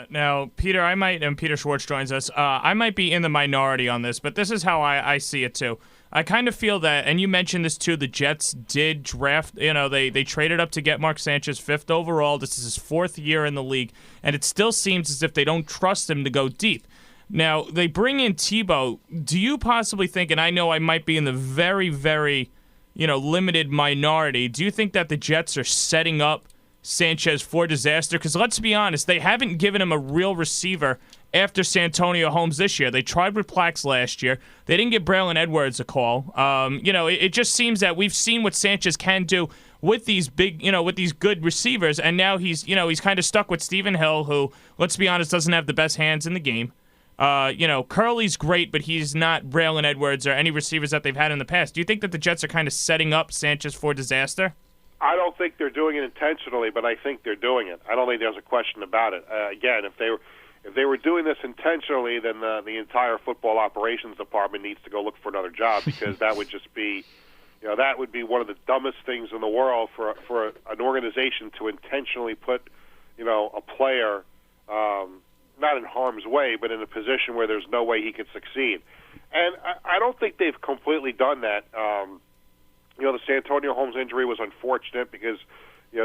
Now, Peter, and Peter Schwartz joins us. I might be in the minority on this, but this is how I see it too. I kind of feel that, and you mentioned this too, the Jets did draft, they traded up to get Mark Sanchez 5th overall. This is his 4th year in the league, and it still seems as if they don't trust him to go deep. Now, they bring in Tebow. Do you possibly think, and I know I might be in the very, very, limited minority, do you think that the Jets are setting up Sanchez for disaster? Because let's be honest, they haven't given him a real receiver after Santonio Holmes this year. They tried with Plax last year. They didn't give Braylon Edwards a call. It just seems that we've seen what Sanchez can do with these big, with these good receivers, and now he's kind of stuck with Stephen Hill, who, let's be honest, doesn't have the best hands in the game. Curley's great, but he's not Braylon Edwards or any receivers that they've had in the past. Do you think that the Jets are kind of setting up Sanchez for disaster? I don't think they're doing it intentionally, but I think they're doing it. I don't think there's a question about it. Again, if they were doing this intentionally, then the entire football operations department needs to go look for another job, because that would just be, that would be one of the dumbest things in the world for an organization to intentionally put, a player not in harm's way, but in a position where there's no way he could succeed. And I don't think they've completely done that. The Santonio Holmes injury was unfortunate because,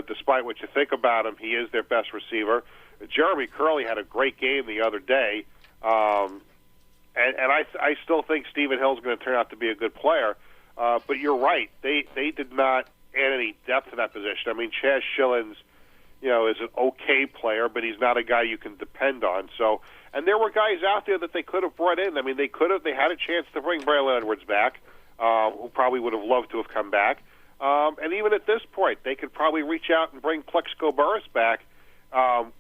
despite what you think about him, he is their best receiver. Jeremy Curley had a great game the other day, and I still think Stephen Hill's going to turn out to be a good player. But you're right; they did not add any depth to that position. I mean, Chaz Schillens, is an okay player, but he's not a guy you can depend on. So, and there were guys out there that they could have brought in. I mean, they had a chance to bring Braylon Edwards back, who probably would have loved to have come back. And even at this point, they could probably reach out and bring Plexico Burress back,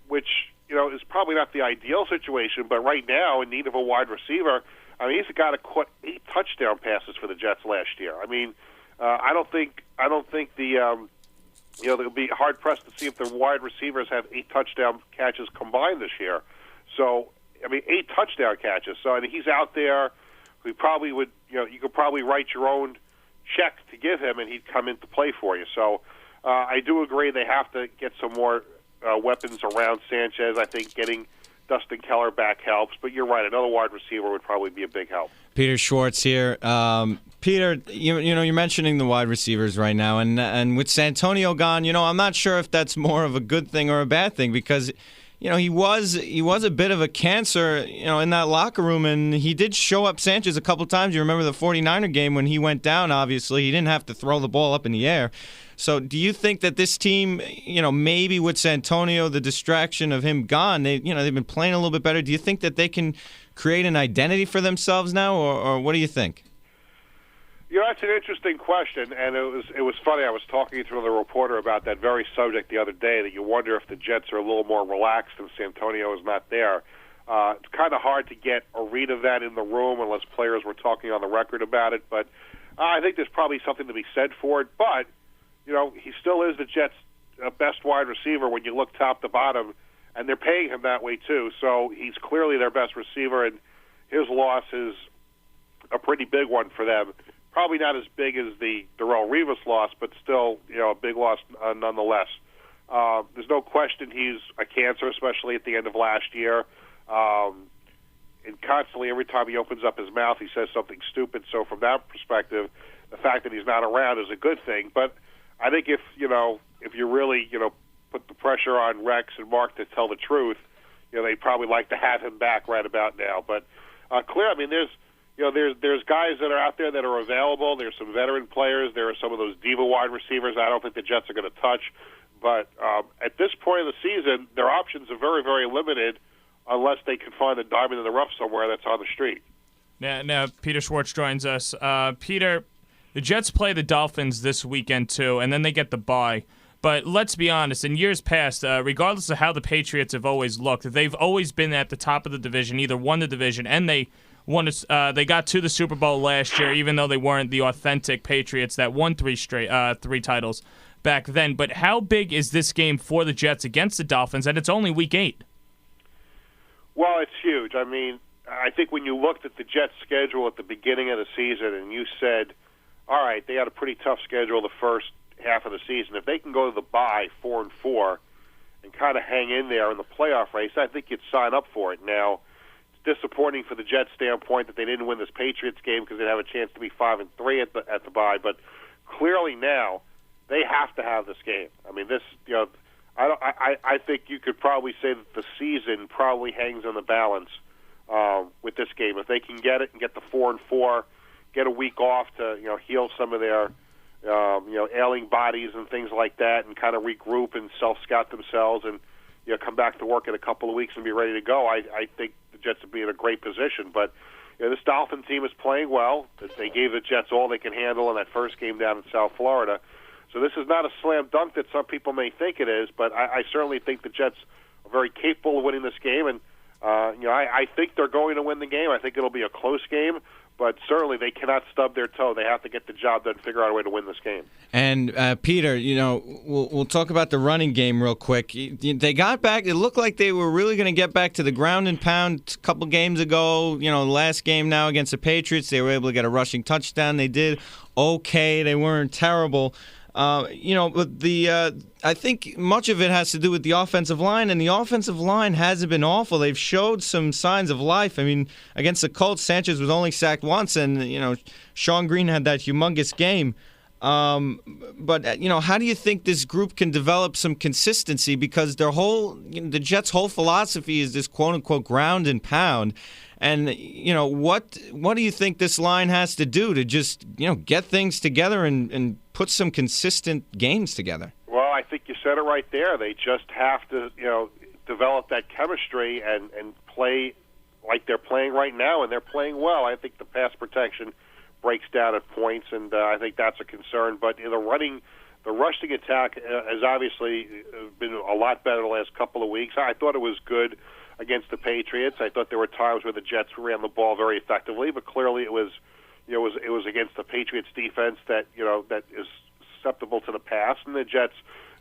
which, is probably not the ideal situation, but right now, in need of a wide receiver, I mean, he's a guy that caught 8 touchdown passes for the Jets last year. I mean, I don't think they'll be hard-pressed to see if the wide receivers have 8 touchdown catches combined this year. So, I mean, 8 touchdown catches. So, I mean, he's out there. We probably would, you could probably write your own check to give him, and he'd come into play for you. So I do agree they have to get some more weapons around Sanchez. I think getting Dustin Keller back helps. But you're right, another wide receiver would probably be a big help. Peter Schwartz here. Peter, you're mentioning the wide receivers right now, and with Santonio gone, I'm not sure if that's more of a good thing or a bad thing, because he was a bit of a cancer, in that locker room, and he did show up Sanchez a couple times. You remember the 49er game when he went down, obviously. He didn't have to throw the ball up in the air. So do you think that this team, maybe with Santonio, the distraction of him gone, they've been playing a little bit better. Do you think that they can create an identity for themselves now, or what do you think? That's an interesting question, and it was funny. I was talking to the reporter about that very subject the other day, that you wonder if the Jets are a little more relaxed and Santonio is not there. It's kind of hard to get a read of that in the room unless players were talking on the record about it, but I think there's probably something to be said for it. But, he still is the Jets' best wide receiver when you look top to bottom, and they're paying him that way too. So he's clearly their best receiver, and his loss is a pretty big one for them. Probably not as big as the Darrelle Revis loss, but still, a big loss nonetheless. There's no question he's a cancer, especially at the end of last year. And constantly, every time he opens up his mouth, he says something stupid. So from that perspective, the fact that he's not around is a good thing. But I think if you really, put the pressure on Rex and Mark to tell the truth, they'd probably like to have him back right about now. But clear, I mean, there's guys that are out there that are available. There's some veteran players. There are some of those diva wide receivers I don't think the Jets are going to touch. But at this point of the season, their options are very, very limited unless they can find a diamond in the rough somewhere that's on the street. Now Peter Schwartz joins us. Peter, the Jets play the Dolphins this weekend too, and then they get the bye. But let's be honest, in years past, regardless of how the Patriots have always looked, they've always been at the top of the division, either won the division, and they got to the Super Bowl last year, even though they weren't the authentic Patriots that won three titles back then. But how big is this game for the Jets against the Dolphins? And it's only Week 8. Well, it's huge. I mean, I think when you looked at the Jets' schedule at the beginning of the season and you said, all right, they had a pretty tough schedule the first half of the season. If they can go to the bye 4-4 and kind of hang in there in the playoff race, I think you'd sign up for it. Now, it's disappointing for the Jets' standpoint that they didn't win this Patriots game because they'd have a chance to be 5-3 at the bye. But clearly now they have to have this game. I mean, this I think you could probably say that the season probably hangs on the balance with this game. If they can get it and get the 4-4, get a week off to heal some of their ailing bodies and things like that, and kind of regroup and self-scout themselves, and come back to work in a couple of weeks and be ready to go, I think the Jets would be in a great position. But this Dolphin team is playing well. They gave the Jets all they can handle in that first game down in South Florida. So this is not a slam dunk that some people may think it is, but I certainly think the Jets are very capable of winning this game, and I think they're going to win the game. I think it'll be a close game, but certainly they cannot stub their toe. They have to get the job done and figure out a way to win this game. And, Peter, we'll talk about the running game real quick. They got back. It looked like they were really going to get back to the ground and pound a couple games ago. Last game now against the Patriots, they were able to get a rushing touchdown. They did okay. They weren't terrible. But I think much of it has to do with the offensive line, and the offensive line hasn't been awful. They've showed some signs of life. I mean, against the Colts, Sanchez was only sacked once, and Sean Green had that humongous game. But how do you think this group can develop some consistency? Because their the Jets' whole philosophy is this quote unquote ground and pound. And what do you think this line has to do to just get things together and put some consistent games together? Well, I think you said it right there. They just have to develop that chemistry and play like they're playing right now, and they're playing well. I think the pass protection breaks down at points, and I think that's a concern. But the rushing attack has obviously been a lot better the last couple of weeks. I thought it was good against the Patriots. I thought there were times where the Jets ran the ball very effectively, but clearly it was against the Patriots defense that that is susceptible to the pass, and the Jets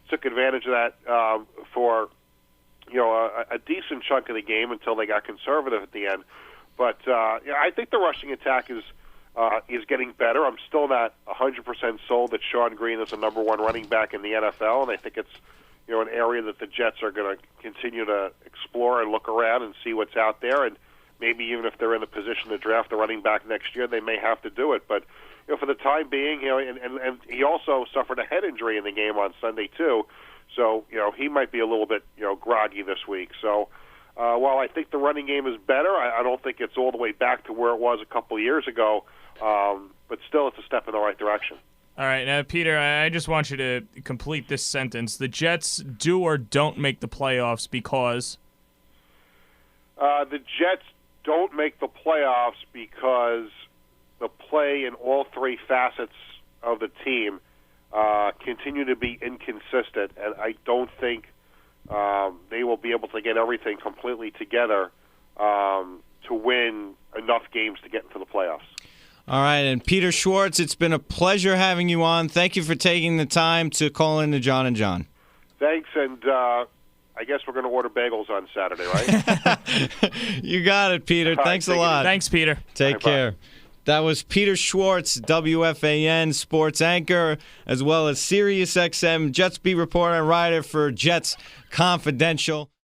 took advantage of that for a decent chunk of the game until they got conservative at the end. But I think the rushing attack is getting better. I'm still not 100% sold that Sean Green is the number one running back in the NFL, and I think it's an area that the Jets are going to continue to explore and look around and see what's out there. And maybe even if they're in a position to draft a running back next year, they may have to do it. But for the time being, and he also suffered a head injury in the game on Sunday too, so he might be a little bit groggy this week. So while I think the running game is better, I don't think it's all the way back to where it was a couple of years ago. But still, it's a step in the right direction. All right, now, Peter, I just want you to complete this sentence. The Jets do or don't make the playoffs because? The Jets don't make the playoffs because the play in all three facets of the team continue to be inconsistent, and I don't think they will be able to get everything completely together to win enough games to get into the playoffs. All right, and Peter Schwartz, it's been a pleasure having you on. Thank you for taking the time to call in to Jon and John. Thanks, and I guess we're going to order bagels on Saturday, right? You got it, Peter. Thanks a lot. Thanks, Peter. Take care. Bye. That was Peter Schwartz, WFAN sports anchor, as well as SiriusXM Jets beat reporter and writer for Jets Confidential.